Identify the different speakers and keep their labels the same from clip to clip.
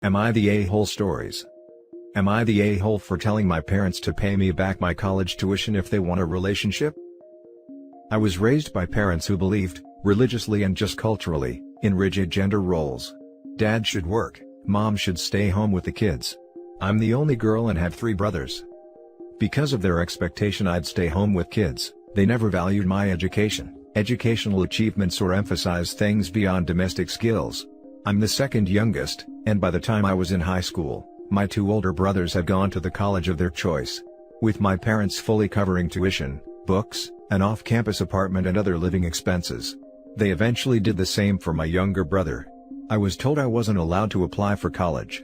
Speaker 1: Am I the a-hole stories? Am I the a-hole for telling my parents to pay me back my college tuition if they want a relationship? I was raised by parents who believed, religiously and just culturally, in rigid gender roles. Dad should work, mom should stay home with the kids. I'm the only girl and have 3 brothers. Because of their expectation I'd stay home with kids, they never valued my education, educational achievements or emphasized things beyond domestic skills. I'm the second youngest, and by the time I was in high school, my 2 older brothers had gone to the college of their choice. With my parents fully covering tuition, books, an off-campus apartment and other living expenses. They eventually did the same for my younger brother. I was told I wasn't allowed to apply for college.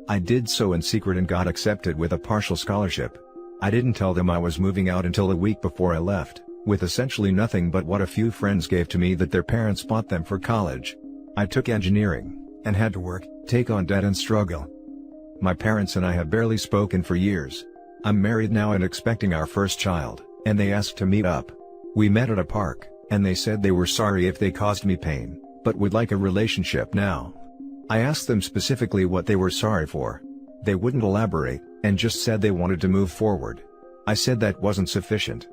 Speaker 1: I did so in secret and got accepted with a partial scholarship. I didn't tell them I was moving out until a week before I left, with essentially nothing but what a few friends gave to me that their parents bought them for college. I took engineering, and had to work, take on debt and struggle. My parents and I have barely spoken for years. I'm married now and expecting our first child, and they asked to meet up. We met at a park, and they said they were sorry if they caused me pain, but would like a relationship now. I asked them specifically what they were sorry for. They wouldn't elaborate, and just said they wanted to move forward. I said that wasn't sufficient.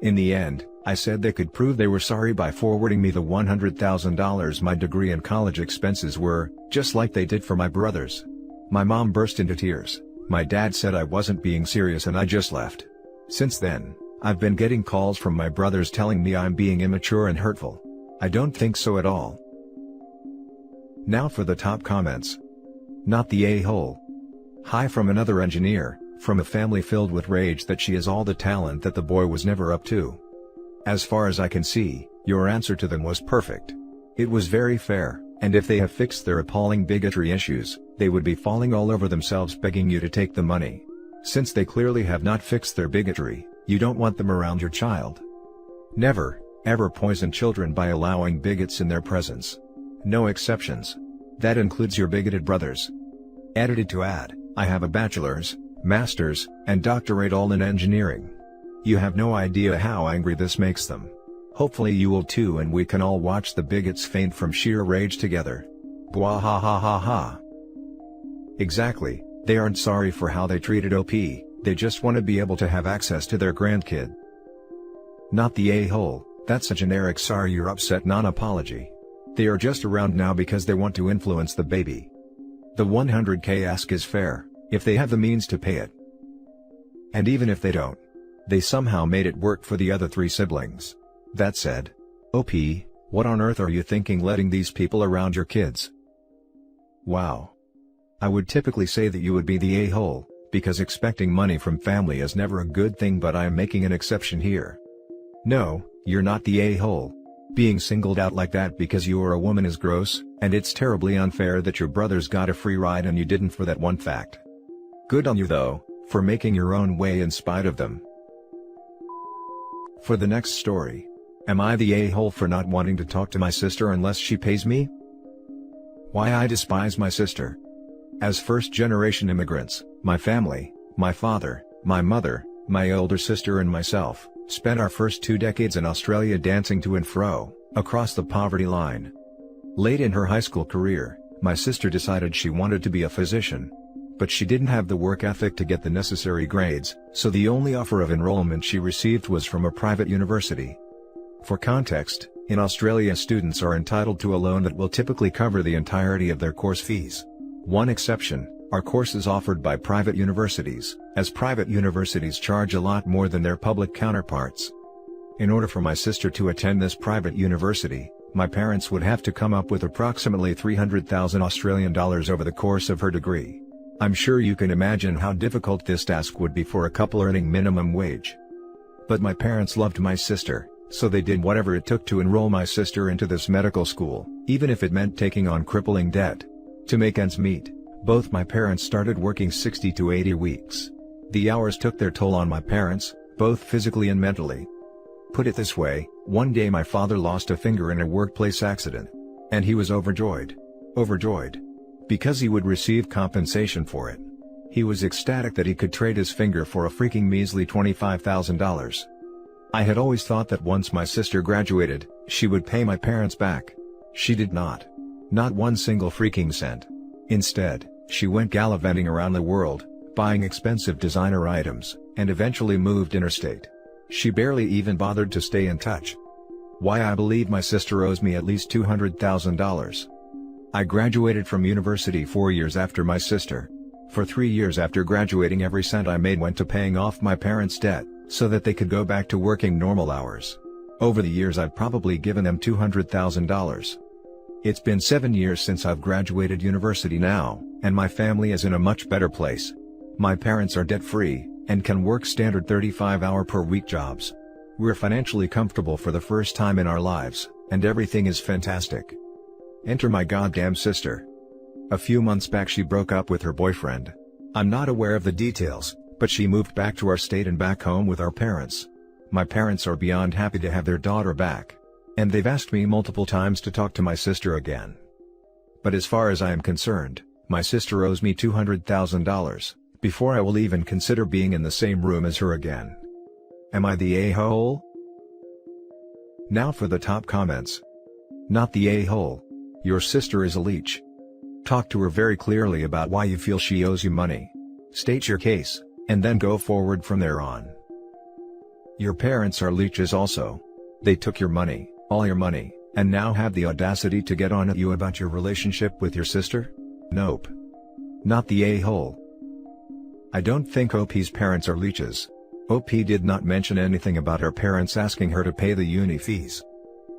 Speaker 1: In the end, I said they could prove they were sorry by forwarding me the $100,000 my degree and college expenses were, just like they did for my brothers. My mom burst into tears. My dad said I wasn't being serious and I just left. Since then, I've been getting calls from my brothers telling me I'm being immature and hurtful. I don't think so at all. Now for the top comments. Not the a-hole. Hi from another engineer, from a family filled with rage that she has all the talent that the boy was never up to. As far as I can see, your answer to them was perfect. It was very fair, and if they have fixed their appalling bigotry issues, they would be falling all over themselves begging you to take the money. Since they clearly have not fixed their bigotry, you don't want them around your child. Never, ever poison children by allowing bigots in their presence. No exceptions. That includes your bigoted brothers. Edited to add, I have a bachelor's, master's, and doctorate all in engineering. You have no idea how angry this makes them. Hopefully you will too and we can all watch the bigots faint from sheer rage together. Bwah ha ha ha ha. Exactly, they aren't sorry for how they treated OP, they just want to be able to have access to their grandkid. Not the a-hole, that's a generic sorry you're upset non-apology. They are just around now because they want to influence the baby. The $100K ask is fair, if they have the means to pay it. And even if they don't, they somehow made it work for the other 3 siblings. That said, OP, what on earth are you thinking letting these people around your kids? Wow. I would typically say that you would be the a-hole, because expecting money from family is never a good thing, but I am making an exception here. No, you're not the a-hole. Being singled out like that because you are a woman is gross, and it's terribly unfair that your brothers got a free ride and you didn't for that one fact. Good on you though, for making your own way in spite of them. For the next story. Am I the a-hole for not wanting to talk to my sister unless she pays me? Why I despise my sister. As first-generation immigrants, my family, my father, my mother, my older sister and myself, spent our first 2 decades in Australia dancing to and fro, across the poverty line. Late in her high school career, my sister decided she wanted to be a physician. But she didn't have the work ethic to get the necessary grades, so the only offer of enrollment she received was from a private university. For context, in Australia students are entitled to a loan that will typically cover the entirety of their course fees. One exception, are courses offered by private universities, as private universities charge a lot more than their public counterparts. In order for my sister to attend this private university, my parents would have to come up with approximately $300,000 Australian dollars over the course of her degree. I'm sure you can imagine how difficult this task would be for a couple earning minimum wage. But my parents loved my sister, so they did whatever it took to enroll my sister into this medical school, even if it meant taking on crippling debt. To make ends meet, both my parents started working 60 to 80 weeks. The hours took their toll on my parents, both physically and mentally. Put it this way, one day my father lost a finger in a workplace accident. And he was overjoyed. Overjoyed. Because he would receive compensation for it. He was ecstatic that he could trade his finger for a freaking measly $25,000. I had always thought that once my sister graduated, she would pay my parents back. She did not. Not one single freaking cent. Instead, She went gallivanting around the world, buying expensive designer items, and eventually moved interstate. She barely even bothered to stay in touch. Why I believe my sister owes me at least $200,000. I graduated from university 4 years after my sister. For 3 years after graduating, every cent I made went to paying off my parents' debt, so that they could go back to working normal hours. Over the years I've probably given them $200,000. It's been 7 years since I've graduated university now, and my family is in a much better place. My parents are debt-free, and can work standard 35-hour-per-week jobs. We're financially comfortable for the first time in our lives, and everything is fantastic. Enter my goddamn sister. A few months back she broke up with her boyfriend. I'm not aware of the details, but she moved back to our state and back home with our parents. My parents are beyond happy to have their daughter back. And they've asked me multiple times to talk to my sister again. But as far as I am concerned, my sister owes me $200,000, before I will even consider being in the same room as her again. Am I the a-hole? Now for the top comments. Not the a-hole. Your sister is a leech. Talk to her very clearly about why you feel she owes you money. State your case, and then go forward from there on. Your parents are leeches also. They took your money, all your money, and now have the audacity to get on at you about your relationship with your sister? Nope. Not the a-hole. I don't think OP's parents are leeches. OP did not mention anything about her parents asking her to pay the uni fees.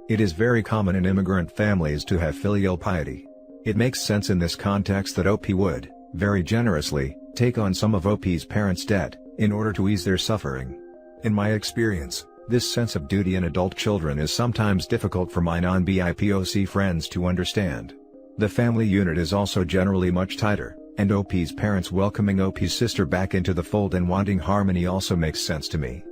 Speaker 1: It is very common in immigrant families to have filial piety. It makes sense in this context that OP would, very generously, take on some of OP's parents' debt, in order to ease their suffering. In my experience, this sense of duty in adult children is sometimes difficult for my non-BIPOC friends to understand. The family unit is also generally much tighter, and OP's parents welcoming OP's sister back into the fold and wanting harmony also makes sense to me.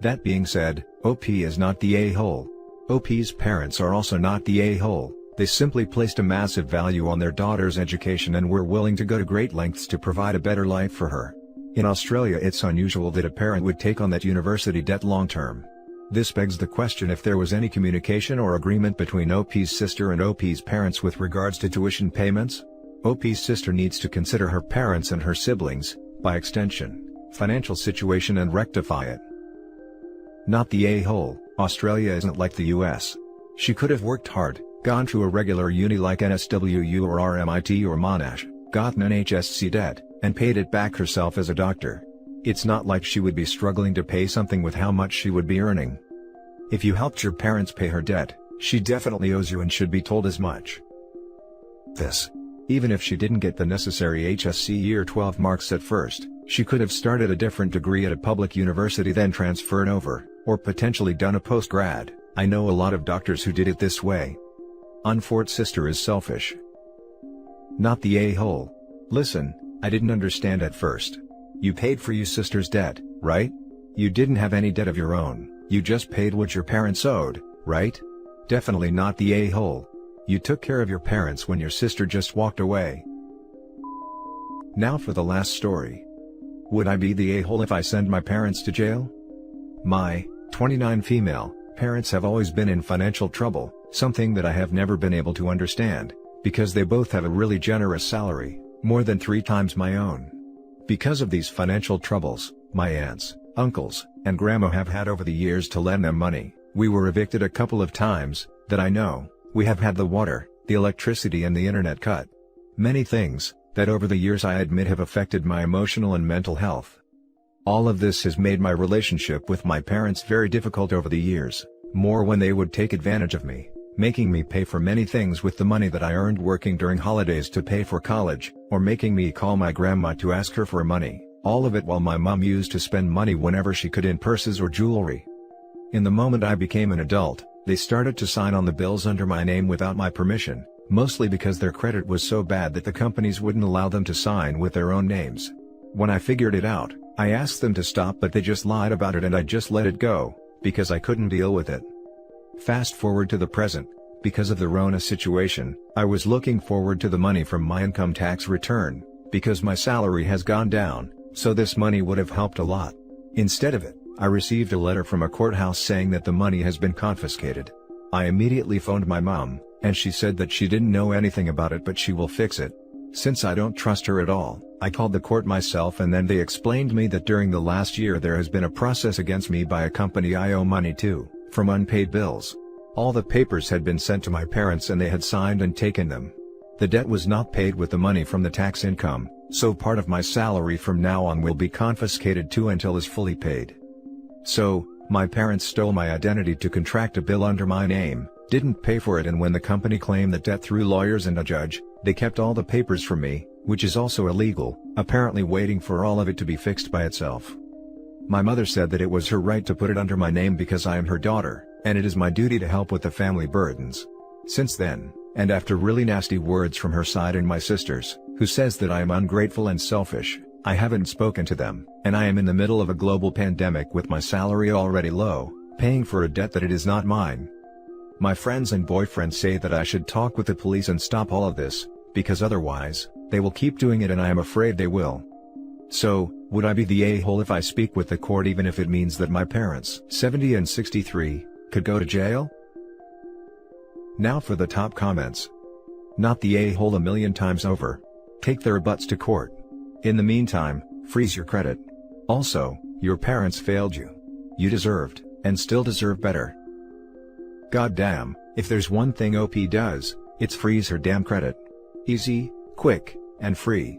Speaker 1: That being said, OP is not the a-hole. OP's parents are also not the a-hole. They simply placed a massive value on their daughter's education and were willing to go to great lengths to provide a better life for her. In Australia it's unusual that a parent would take on that university debt long term. This begs the question if there was any communication or agreement between OP's sister and OP's parents with regards to tuition payments. OP's sister needs to consider her parents and her siblings, by extension, financial situation and rectify it. Not the a-hole. Australia isn't like the US. She could have worked hard, gone to a regular uni like NSWU or RMIT or Monash, gotten an HSC debt, and paid it back herself as a doctor. It's not like she would be struggling to pay something with how much she would be earning. If you helped your parents pay her debt, she definitely owes you and should be told as much. Even if she didn't get the necessary HSC Year 12 marks at first, she could have started a different degree at a public university then transferred over, or potentially done a post-grad. I know a lot of doctors who did it this way. Unfortunate sister is selfish. Not the a-hole. Listen, I didn't understand at first. You paid for your sister's debt, right? You didn't have any debt of your own, you just paid what your parents owed, right? Definitely not the a-hole. You took care of your parents when your sister just walked away. Now for the last story. Would I be the a-hole if I send my parents to jail? My 29 female parents have always been in financial trouble, something that I have never been able to understand, because they both have a really generous salary, more than 3 times my own. Because of these financial troubles, my aunts, uncles, and grandma have had over the years to lend them money. We were evicted a couple of times, that I know. We have had the water, the electricity and the internet cut. Many things, that over the years I admit have affected my emotional and mental health. All of this has made my relationship with my parents very difficult over the years, more when they would take advantage of me, making me pay for many things with the money that I earned working during holidays to pay for college, or making me call my grandma to ask her for money, all of it while my mom used to spend money whenever she could in purses or jewelry. In the moment I became an adult, they started to sign on the bills under my name without my permission, mostly because their credit was so bad that the companies wouldn't allow them to sign with their own names. When I figured it out, I asked them to stop but they just lied about it and I just let it go, because I couldn't deal with it. Fast forward to the present, because of the Rona situation, I was looking forward to the money from my income tax return, because my salary has gone down, so this money would have helped a lot. Instead of it, I received a letter from a courthouse saying that the money has been confiscated. I immediately phoned my mom, and she said that she didn't know anything about it but she will fix it. Since I don't trust her at all, I called the court myself, and then they explained me that during the last year there has been a process against me by a company I owe money to, from unpaid bills. All the papers had been sent to my parents and they had signed and taken them. The debt was not paid with the money from the tax income, so part of my salary from now on will be confiscated too until is fully paid. So, my parents stole my identity to contract a bill under my name, didn't pay for it, and when the company claimed the debt through lawyers and a judge, they kept all the papers from me, which is also illegal, apparently waiting for all of it to be fixed by itself. My mother said that it was her right to put it under my name because I am her daughter, and it is my duty to help with the family burdens. Since then, and after really nasty words from her side and my sisters, who says that I am ungrateful and selfish, I haven't spoken to them, and I am in the middle of a global pandemic with my salary already low, paying for a debt that it is not mine. My friends and boyfriend say that I should talk with the police and stop all of this, because otherwise, they will keep doing it, and I am afraid they will. So, would I be the a-hole if I speak with the court even if it means that my parents, 70 and 63, could go to jail? Now for the top comments. Not the a-hole a million times over. Take their butts to court. In the meantime, freeze your credit. Also, your parents failed you. You deserved, and still deserve better. Goddamn, if there's one thing OP does, it's freeze her damn credit. Easy, quick, and free.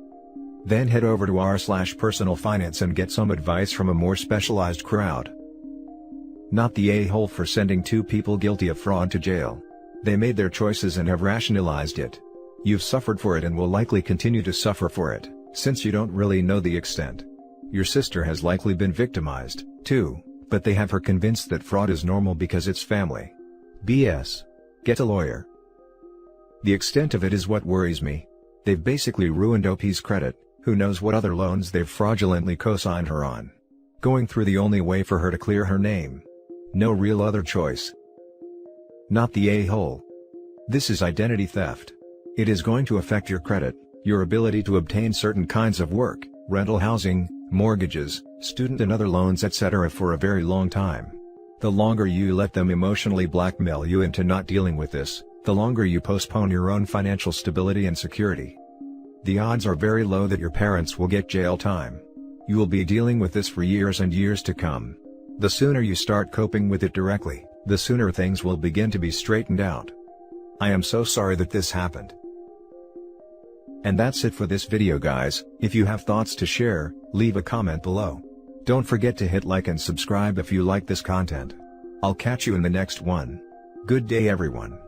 Speaker 1: Then head over to r/personal finance and get some advice from a more specialized crowd. Not the a-hole for sending 2 people guilty of fraud to jail. They made their choices and have rationalized it. You've suffered for it and will likely continue to suffer for it, since you don't really know the extent. Your sister has likely been victimized, too, but they have her convinced that fraud is normal because it's family. BS. Get a lawyer. The extent of it is what worries me. They've basically ruined OP's credit, who knows what other loans they've fraudulently co-signed her on. Going through the only way for her to clear her name. No real other choice. Not the a-hole. This is identity theft. It is going to affect your credit, your ability to obtain certain kinds of work, rental housing, mortgages, student and other loans, etc. for a very long time. The longer you let them emotionally blackmail you into not dealing with this, the longer you postpone your own financial stability and security. The odds are very low that your parents will get jail time. You will be dealing with this for years and years to come. The sooner you start coping with it directly, the sooner things will begin to be straightened out. I am so sorry that this happened. And that's it for this video, guys. If you have thoughts to share, leave a comment below. Don't forget to hit like and subscribe if you like this content. I'll catch you in the next one. Good day, everyone.